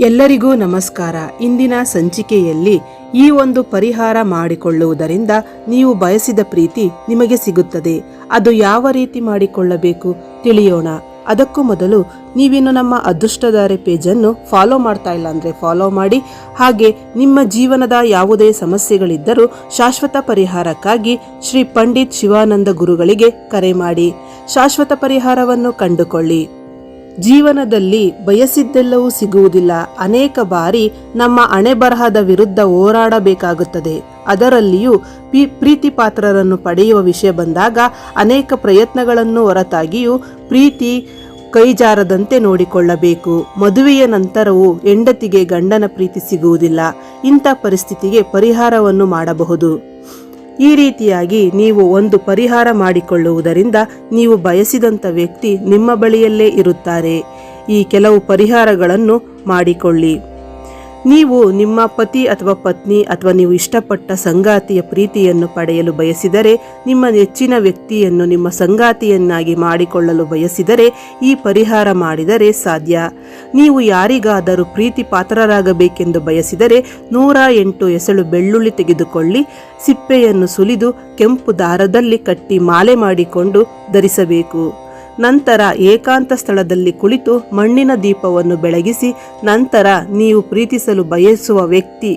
ಎಲ್ಲರಿಗೂ ನಮಸ್ಕಾರ. ಇಂದಿನ ಸಂಚಿಕೆಯಲ್ಲಿ ಈ ಒಂದು ಪರಿಹಾರ ಮಾಡಿಕೊಳ್ಳುವುದರಿಂದ ನೀವು ಬಯಸಿದ ಪ್ರೀತಿ ನಿಮಗೆ ಸಿಗುತ್ತದೆ. ಅದು ಯಾವ ರೀತಿ ಮಾಡಿಕೊಳ್ಳಬೇಕು ತಿಳಿಯೋಣ. ಅದಕ್ಕೂ ಮೊದಲು ನೀವಿನ್ನು ನಮ್ಮ ಅದೃಷ್ಟಧಾರೆ ಪೇಜನ್ನು ಫಾಲೋ ಮಾಡ್ತಾ ಇಲ್ಲ ಅಂದರೆ ಫಾಲೋ ಮಾಡಿ. ಹಾಗೆ ನಿಮ್ಮ ಜೀವನದ ಯಾವುದೇ ಸಮಸ್ಯೆಗಳಿದ್ದರೂ ಶಾಶ್ವತ ಪರಿಹಾರಕ್ಕಾಗಿ ಶ್ರೀ ಪಂಡಿತ್ ಶಿವಾನಂದ ಗುರುಗಳಿಗೆ ಕರೆ ಮಾಡಿ ಶಾಶ್ವತ ಪರಿಹಾರವನ್ನು ಕಂಡುಕೊಳ್ಳಿ. ಜೀವನದಲ್ಲಿ ಬಯಸಿದ್ದೆಲ್ಲವೂ ಸಿಗುವುದಿಲ್ಲ. ಅನೇಕ ಬಾರಿ ನಮ್ಮ ಹಣೆಬರಹದ ವಿರುದ್ಧ ಹೋರಾಡಬೇಕಾಗುತ್ತದೆ. ಅದರಲ್ಲಿಯೂ ಪ್ರೀತಿ ಪಾತ್ರರನ್ನು ಪಡೆಯುವ ವಿಷಯ ಬಂದಾಗ ಅನೇಕ ಪ್ರಯತ್ನಗಳನ್ನು ಹೊರತಾಗಿಯೂ ಪ್ರೀತಿ ಕೈಜಾರದಂತೆ ನೋಡಿಕೊಳ್ಳಬೇಕು. ಮದುವೆಯ ನಂತರವೂ ಹೆಂಡತಿಗೆ ಗಂಡನ ಪ್ರೀತಿ ಸಿಗುವುದಿಲ್ಲ. ಇಂಥ ಪರಿಸ್ಥಿತಿಗೆ ಪರಿಹಾರವನ್ನು ಮಾಡಬಹುದು. ಈ ರೀತಿಯಾಗಿ ನೀವು ಒಂದು ಪರಿಹಾರ ಮಾಡಿಕೊಳ್ಳುವುದರಿಂದ ನೀವು ಬಯಸಿದಂಥ ವ್ಯಕ್ತಿ ನಿಮ್ಮ ಬಳಿಯಲ್ಲೇ ಇರುತ್ತಾರೆ. ಈ ಕೆಲವು ಪರಿಹಾರಗಳನ್ನು ಮಾಡಿಕೊಳ್ಳಿ. ನೀವು ನಿಮ್ಮ ಪತಿ ಅಥವಾ ಪತ್ನಿ ಅಥವಾ ನೀವು ಇಷ್ಟಪಟ್ಟ ಸಂಗಾತಿಯ ಪ್ರೀತಿಯನ್ನು ಪಡೆಯಲು ಬಯಸಿದರೆ, ನಿಮ್ಮ ನೆಚ್ಚಿನ ವ್ಯಕ್ತಿಯನ್ನು ನಿಮ್ಮ ಸಂಗಾತಿಯನ್ನಾಗಿ ಮಾಡಿಕೊಳ್ಳಲು ಬಯಸಿದರೆ ಈ ಪರಿಹಾರ ಮಾಡಿದರೆ ಸಾಧ್ಯ. ನೀವು ಯಾರಿಗಾದರೂ ಪ್ರೀತಿ ಪಾತ್ರರಾಗಬೇಕೆಂದು ಬಯಸಿದರೆ 108 ಎಸಳು ಬೆಳ್ಳುಳ್ಳಿ ತೆಗೆದುಕೊಳ್ಳಿ. ಸಿಪ್ಪೆಯನ್ನು ಸುಲಿದು ಕೆಂಪು ದಾರದಲ್ಲಿ ಕಟ್ಟಿ ಮಾಲೆ ಮಾಡಿಕೊಂಡು ಧರಿಸಬೇಕು. ನಂತರ ಏಕಾಂತ ಸ್ಥಳದಲ್ಲಿ ಕುಳಿತು ಮಣ್ಣಿನ ದೀಪವನ್ನು ಬೆಳಗಿಸಿ, ನಂತರ ನೀವು ಪ್ರೀತಿಸಲು ಬಯಸುವ ವ್ಯಕ್ತಿ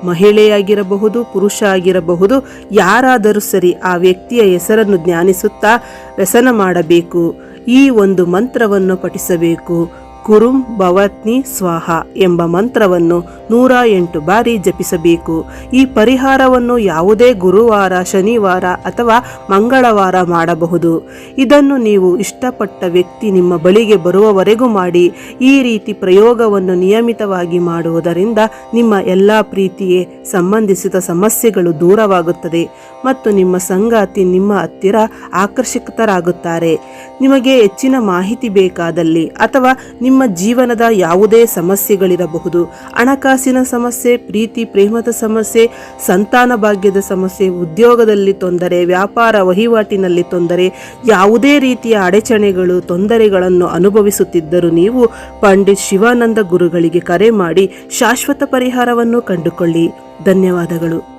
ಮಹಿಳೆಯಾಗಿರಬಹುದು, ಪುರುಷ ಆಗಿರಬಹುದು, ಯಾರಾದರೂ ಸರಿ, ಆ ವ್ಯಕ್ತಿಯ ಹೆಸರನ್ನು ಧ್ಯಾನಿಸುತ್ತಾ ವ್ಯಸನ ಮಾಡಬೇಕು. ಈ ಒಂದು ಮಂತ್ರವನ್ನು ಪಠಿಸಬೇಕು. ಕುರುಂ ಭವತ್ನಿ ಸ್ವಾಹ ಎಂಬ ಮಂತ್ರವನ್ನು 108 ಬಾರಿ ಜಪಿಸಬೇಕು. ಈ ಪರಿಹಾರವನ್ನು ಯಾವುದೇ ಗುರುವಾರ, ಶನಿವಾರ ಅಥವಾ ಮಂಗಳವಾರ ಮಾಡಬಹುದು. ಇದನ್ನು ನೀವು ಇಷ್ಟಪಟ್ಟ ವ್ಯಕ್ತಿ ನಿಮ್ಮ ಬಳಿಗೆ ಬರುವವರೆಗೂ ಮಾಡಿ. ಈ ರೀತಿ ಪ್ರಯೋಗವನ್ನು ನಿಯಮಿತವಾಗಿ ಮಾಡುವುದರಿಂದ ನಿಮ್ಮ ಎಲ್ಲ ಪ್ರೀತಿಗೆ ಸಂಬಂಧಿಸಿದ ಸಮಸ್ಯೆಗಳು ದೂರವಾಗುತ್ತದೆ ಮತ್ತು ನಿಮ್ಮ ಸಂಗಾತಿ ನಿಮ್ಮ ಹತ್ತಿರ ಆಕರ್ಷಿತರಾಗುತ್ತಾರೆ. ನಿಮಗೆ ಹೆಚ್ಚಿನ ಮಾಹಿತಿ ಬೇಕಾದಲ್ಲಿ ಅಥವಾ ನಿಮ್ಮ ಜೀವನದ ಯಾವುದೇ ಸಮಸ್ಯೆಗಳಿರಬಹುದು, ಹಣಕಾಸಿನ ಸಮಸ್ಯೆ, ಪ್ರೀತಿ ಪ್ರೇಮದ ಸಮಸ್ಯೆ, ಸಂತಾನ ಭಾಗ್ಯದ ಸಮಸ್ಯೆ, ಉದ್ಯೋಗದಲ್ಲಿ ತೊಂದರೆ, ವ್ಯಾಪಾರ ವಹಿವಾಟಿನಲ್ಲಿ ತೊಂದರೆ, ಯಾವುದೇ ರೀತಿಯ ಅಡಚಣೆಗಳು, ತೊಂದರೆಗಳನ್ನು ಅನುಭವಿಸುತ್ತಿದ್ದರೂ ನೀವು ಪಂಡಿತ್ ಶಿವಾನಂದ ಗುರುಗಳಿಗೆ ಕರೆ ಮಾಡಿ ಶಾಶ್ವತ ಪರಿಹಾರವನ್ನು ಕಂಡುಕೊಳ್ಳಿ. ಧನ್ಯವಾದಗಳು.